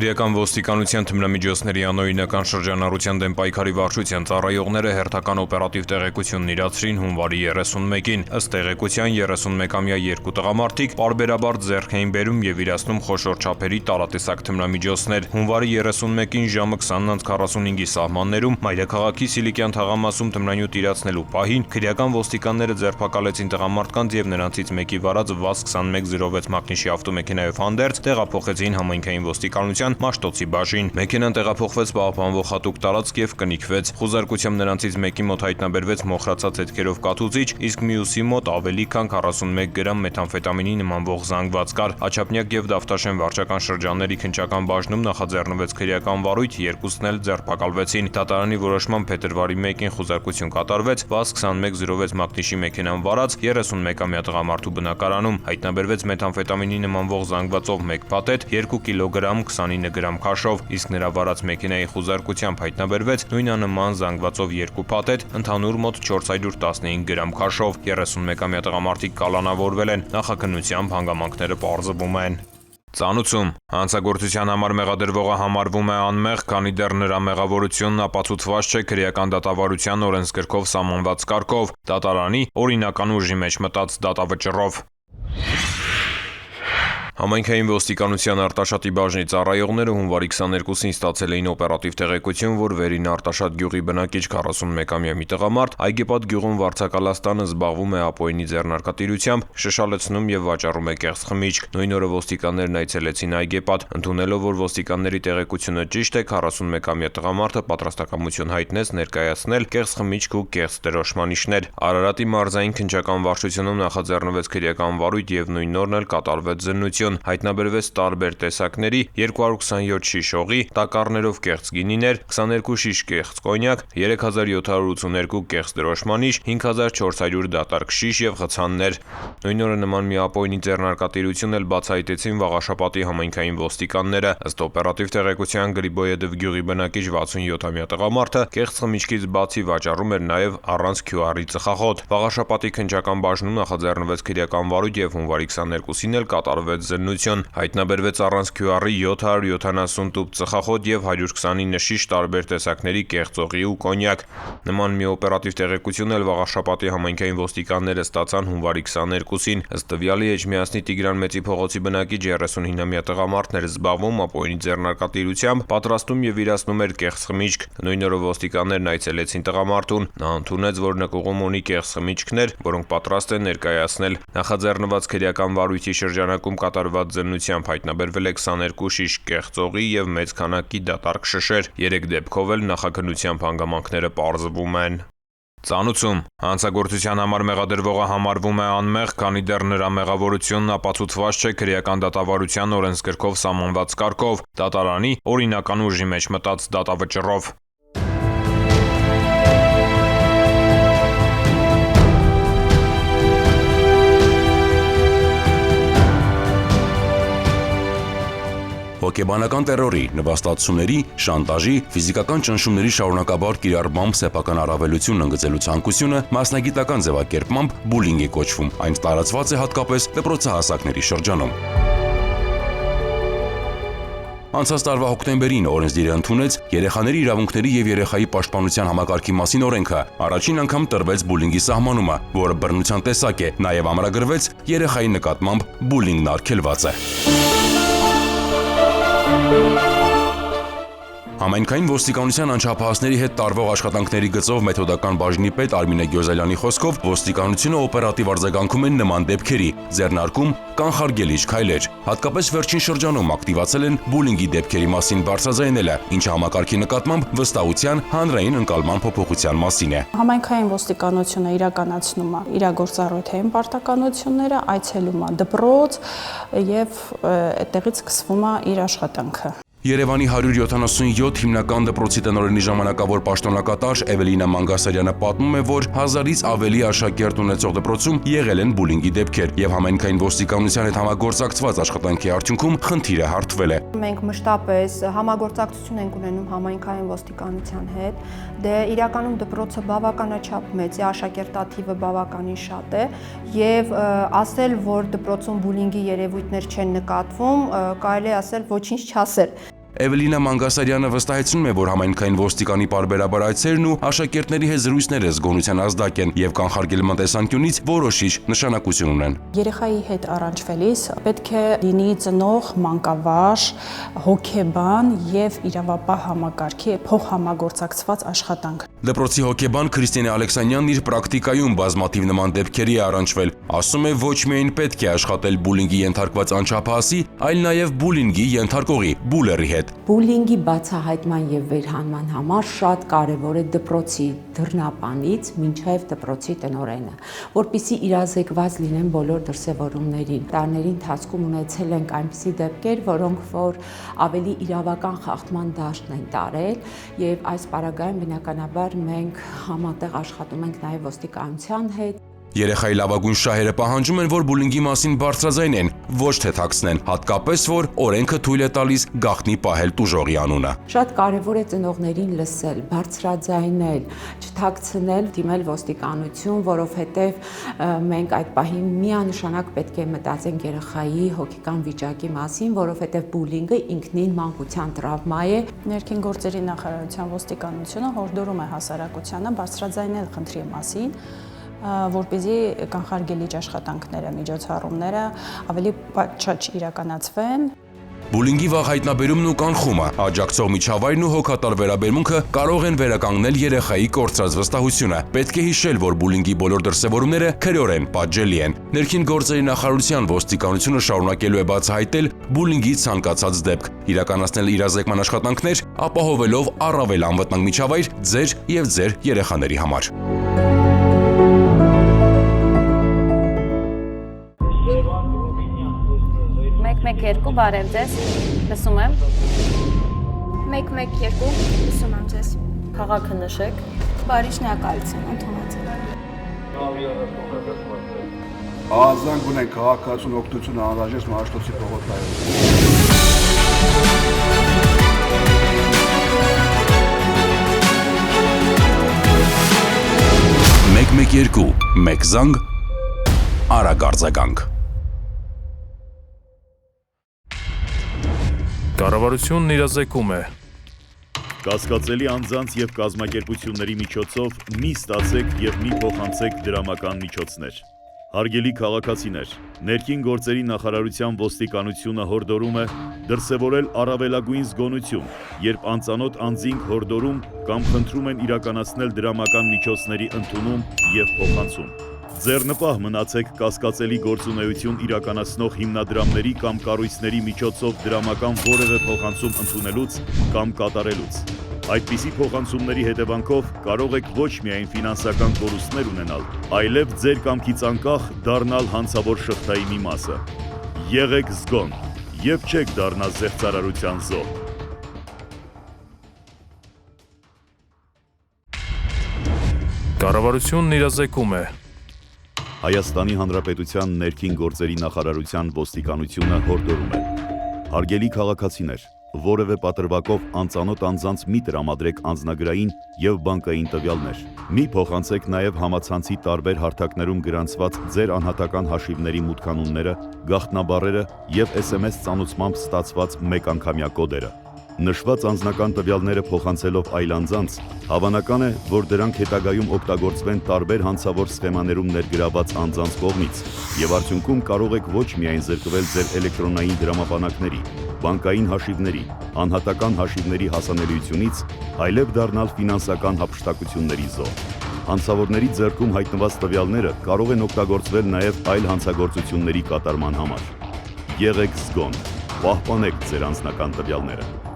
Քրեական ոստիկանության թմրամիջոցների անօրինական շրջանառության դեմ պայքարի վարչության ծառայողները հերթական օպերատիվ տեղեկությունն իրացրին հունվարի 31-ին։ Ըստ տեղեկության 31-ամյա երկու տղամարդիկ պարբերաբար ձեռք էին բերում եւ իրացնում խոշոր չափերի տարատեսակ թմրամիջոցներ։ Հունվարի 31-ին ժամը 20:45-ի սահմաններում Մայրաքաղաքի Սիլիկյան թաղամասում թմրանյութ իրացնելու պահին քրեական ոստիկանները ձերբակալեցին տղամարդկանց եւ նրանցից մեկի վարած VAZ-2106 մակնիշի ավտոմեքենայով հանդերձ տեղափոխեցին համայնքային ոստիկանության Մաշտոցի բաժին։ Մեքենան տեղափոխվեց պահպանվող հատուկ տարածք եւ կնիքվեց։ Խուզարկությամբ նրանցից մեկի մոտ հայտնաբերվեց մոխրացած հետքերով կաթուծիչ, իսկ մյուսի մոտ ավելի քան 41 գրամ մեթամֆետամինի նմանվող զանգված կար։ Աչափնյակ եւ Դավթաշեն վարչական շրջանների քննչական բաժնում նախաձեռնվեց քրեական վարույթ, երկուսն էլ ձերբակալվեցին։ Դատարանի որոշմամբ փետրվարի 1-ին խուզարկություն կատարվեց VAZ-2106 մակնիշի մեքենան վարած 31-ամյա տղամարդու բնակարանում։ Հայտնաբերվեց մեթամֆետամինի նմանվող զանգվածով 1 փաթեթ, 2 կիլոգրամ 29 գրամ քաշով, իսկ նրա վարած մեքենայի խուզարկությամբ հայտնաբերվեց նույնանման զանգվածով 2 փաթեթ, ընդհանուր մոտ 415 գրամ քաշով։ 31-ամյա տղամարդիկ կալանավորվել են, նախաքննությամբ հանգամանքները պարզվում են։ Ծանուցում հանցագործության համար մեղադրվողը համարվում է անմեղ, քանի դեռ նրա մեղավորությունն ապացուցված չէ քրեական դատավարության օրենսգրքով սահմանված կարգով, դատարանի օրինական ուժի մեջ մտած դատավճռով։ Համայնքային ոստիկանության Արտաշատի բաժնի ծառայողները հունվարի 22-ին ստացել էին օպերատիվ տեղեկություն, որ Վերին Արտաշատ գյուղի բնակիչ 41-ամյա մի տղամարդ Այգեպատ գյուղում վարձակալաստանը զբաղվում է ապօրինի ձեռնարկատիրությամբ, շշալցնում եւ վաճառում է կեղծ խմիչք։ Նույն օրը ոստիկաններն այցելեցին Այգեպատ, ընդունելով, որ ոստիկանների տեղեկությունը ճիշտ է, 41-ամյա տղամարդը պատրաստակամություն հայտնեց ներկայացնել կեղծ խմիչք ու կեղծ դրոշմանիշներ։ Արարատի մարզային քննչական վարչությունում նախաձեռնվեց քրեական վարույթ եւ նույն օրն էլ կատարվեց զննություն։ Հայտնաբերվեց տարբեր տեսակների 227 շիշ օղի, տակառներով կեղծ գինիներ, 22 շիշ կեղծ կոնյակ, 3782 կեղծ դրոշմանիշ, 5400 դատարկ շիշ եւ խցաններ։ Նույն օրը նման մի ապօրինի ձեռնարկատիրություն էլ բացահայտեցին Վաղաշապատի համայնքային ոստիկանները։ Ըստ օպերատիվ տեղեկության Գրիբոյեդով գյուղի բնակիչ 67-ամյա տղամարդը կեղծ խմիչքից բացի վաճառում էր նաեւ առանց QR-ի ծխախոտ։ Վաղաշապատի քննչական բաժնում նախաձեռնվեց քրեական վարույթ եւ հունվարի 22-ին էլ կատարվեց զննություն։ Հայտնաբերվեց առանց QR-ի 770 տուփ ծխախոտ եւ 129 շիշ տարբեր տեսակների կեղծ օղի ու կոնյակ։ Նման մի օպերատիվ տեղեկություն էլ Վաղաշապատի համայնքային ոստիկանները ստացան հունվարի 22-ին։ Ըստ տվյալի Էջմիածնի Տիգրան Մեծի փողոցի բնակիչ 39-ամյա տղամարդն էր զբաղվում ապօրինի ձեռնարկատիրությամբ, պատրաստում եւ իրացնում էր կեղծ խմիչք։ Նույն օրը ոստիկաններն այցելեցին տղամարդուն։ Նա ընդունեց, որ նկուղում ունի կեղծ խմիչքներ, որոնք պատրաստ են ներկայացնել։ Նախաձեռնված քրեական վարույթի շրջանակում կատարված զննությամբ հայտնաբերվել է 22 շիշ կեղծ օղի եւ մեծ քանակի դատարկ շշեր։ 3 դեպքով էլ նախաքննությամբ հանգամանքները պարզվում են։ Ծանուցում հանցագործության համար մեղադրվողը համարվում է անմեղ, քանի դեռ նրա մեղավորությունն ապացուցված չէ քրեական դատավարության օրենսգրքով սահմանված կարգով, դատարանի օրինական ուժի մեջ մտած դատավճռով։ Հոգեբանական տերորի, նվաստացումների, շանտաժի, ֆիզիկական ճնշումների շարունակաբար կիրառմամբ սեփական առավելությունն ընդգծելու ցանկությունը մասնագիտական ձևակերպմամբ բուլինգ է կոչվում։ Այն տարածված է հատկապես դպրոցահասակների շրջանում։ Անցած տարվա հոկտեմբերին օրենսդիրը ընդունեց երեխաների իրավունքների եւ երեխայի պաշտպանության համակարգի մասին օրենքը։ Առաջին անգամ տրվեց բուլինգի սահմանումը, որը բռնության տեսակ է, նաեւ ամրագրվեց երեխայի նկատմամբ բուլինգն արգելված է։ Համայնքային ոստիկանության անչափահասների հետ տարվող աշխատանքների գծով մեթոդական բաժնի պետ Արմինե Գյոզալյանի խոսքով ոստիկանությունը օպերատիվ արձագանքում են նման դեպքերի, ձեռնարկում կանխարգելիչ քայլեր։ Հատկապես վերջին շրջանում ակտիվացել են բուլինգի դեպքերի մասին բարձրաձայնելը, ինչը համակարգի նկատմամբ վստահության հանրային ընկալման փոփոխության մասին է։ Համայնքային ոստիկանությունը իրականացնում է իրագործառույթային պարտականությունները, այցելում է դպրոց եւ այդտեղից սկսվում է իր աշխատանքը։ Երևանի 177 հիմնական դպրոցի տնօրենի ժամանակավոր պաշտոնակատար Էվելինա Մանգասարյանը պատմում է, որ 1000-ից ավելի աշակերտ ունեցող դպրոցում եղել են բուլինգի դեպքեր եւ համայնքային ոստիկանության հետ համագործակցված աշխատանքի արդյունքում խնդիրը հարթվել է։ Մենք մշտապես համագործակցություն ենք ունենում համայնքային ոստիկանության հետ, դե իրականում դպրոցը բավականաչափ մեծ է, աշակերտաթիվը բավականին շատ է եւ ասել, որ դպրոցում բուլինգի երևույթներ չեն նկատվում, կարելի է ասել ոչինչ չասել։ Էվելինա Մանգասարյանը վստահեցնում է, որ համայնքային ոստիկանի պարբերաբար այցերն ու աշակերտների հետ զրույցները զգոնության ազդակ են եւ կանխարգելման տեսանկյունից որոշիչ նշանակություն ունեն։ Երեխայի հետ առնչվելիս պետք է լինի ծնող, մանկավար, հոգեբան եւ իրավապահ համակարգի փոխհամագործակցված աշխատանք։ Դպրոցի հոգեբան Քրիստինե Ալեքսանյանն իր պրակտիկայում բազմաթիվ նման դեպքերի է առնչվել։ Ասում է, ոչ միայն պետք է աշխատել բուլինգի ենթարկված անչափահասի, այլ նաեւ բուլինգի ենթարկողի բուլերի հետ։ Բուլինգի բացահայտման եւ վերհանման համար շատ կարեւոր է դպրոցի դռնապանից մինչեւ դպրոցի տնօրենը, որպեսզի իրազեկված լինեն բոլոր դրսևորումներին։ Տարիների ընթացքում ունեցել ենք այնպիսի դեպքեր, որոնք որ ավելի իրավական խախտման դաշտն են տարել եւ այս պարագայում բնականաբար մենք համատեղ աշխատում ենք նաեւ ոստիկանության հետ։ Երեխայի լավագույն շահերը պահանջում են, որ բուլինգի մասին բարձրաձայնեն, ոչ թե թաքցնեն, հատկապես որ օրենքը թույլ է տալիս գաղտնի պահել տուժողի անունը։ Շատ կարևոր է ծնողներին լսել, բարձրաձայնել, չթաքցնել, դիմել ոստիկանություն, որովհետև մենք այդ պահին միանշանակ պետք է մտածենք երեխայի հոգեկան վիճակի մասին, որովհետև բուլինգը ինքնին մանկության տրավմա է։ Ներքին գործերի նախարարության ոստիկանությունը հորդորում է հասարակությանը բարձրաձայնել խնդրի մասին, որպեսզի կանխարգելիչ աշխատանքները, միջոցառումները ավելի պատշաճ իրականացվեն։ Բուլինգի վաղ հայտնաբերումն ու կանխումը, աջակցող միջավայրն ու հոգատար վերաբերմունքը կարող են վերականգնել երեխայի կորցրած վստահությունը։ Պետք է հիշել, որ բուլինգի բոլոր դրսևորումները քրեորեն պատժելի են։ Ներքին գործերի նախարարության ոստիկանությունը շարունակելու է բացահայտել բուլինգի ցանկացած դեպք, իրականացնել իրազեկման աշխատանքներ, ապահովելով առավել անվտանգ միջավայր ձեր եւ ձեր երեխաների համար։ 1-1-2 բարև ձեզ, լսում եմ։ 1-1-2 լսում եմ ձեզ։ Քաղաքը նշեք։ Բարի շնորհակալություն, ընդունեցեք։ Ազանգ ունեն քաղաքացուն օգնություն անհրաժեշտ Մարաշտոցի փողոցներում։ 1-1-2 մեկ զանգ արագ արձագանք։ Կառավարությունն իրազեկում է։ Կասկածելի անձանց եւ կազմակերպությունների միջոցով մի ստացեք եւ մի փոխանցեք դրամական միջոցներ։ Հարգելի քաղաքացիներ, ներքին գործերի նախարարության ոստիկանությունը հորդորում է դրսևորել առավելագույն զգոնություն, երբ անծանոթ անձինք հորդորում կամ խնդրում են իրականացնել դրամական միջոցների ընդունում եւ փոխանցում։ Ձեռնպահ մնացեք կասկածելի գործունեություն իրականացնող հիմնադրամների կամ կառույցների միջոցով դրամական որևէ փոխանցում ընդունելուց կամ կատարելուց։ Այդպիսի փոխանցումների հետևանքով կարող եք ոչ միայն ֆինանսական կորուստներ ունենալ, այլև ձեր կամքից անկախ դառնալ հանցավոր շղթայի մի մասը։ Եղեք զգոն եւ չեք դառնա զեղծարարության զոհ։ Կառավարությունն իրազեկում է։ Հայաստանի Հանրապետության ներքին գործերի նախարարության ոստիկանությունը հորդորում է. Հարգելի քաղաքացիներ, որևէ պատրվակով անծանոթ անձանց մի տրամադրեք անձնագրային եւ բանկային տվյալներ։ Մի փոխանցեք նաեւ համացանցի տարբեր հարթակներում գրանցված ձեր անհատական հաշիվների մուտքանունները, գաղտնաբառերը եւ SMS ծանուցմամբ ստացված մեկանգամյա կոդերը։ Նշված անձնական տվյալները փոխանցելով այլ անձանց, հավանական է, որ դրանք հետագայում օգտագործվեն տարբեր հանցավոր սխեմաներում ներգրաված անձանց կողմից, եւ արդյունքում կարող եք ոչ միայն զրկվել ձեր էլեկտրոնային դրամապանակների, բանկային հաշիվների, անհատական հաշիվների հասանելիությունից, այլև դառնալ ֆինանսական հափշտակությունների զոհ։ Հանցավորների ձեռքում հայտնված տվյալները կարող են օգտագործվել նաեւ այլ հանցագործությունների կատարման համար։ Եղեք զգոն, պահպանեք ձեր անձնական տվյալները։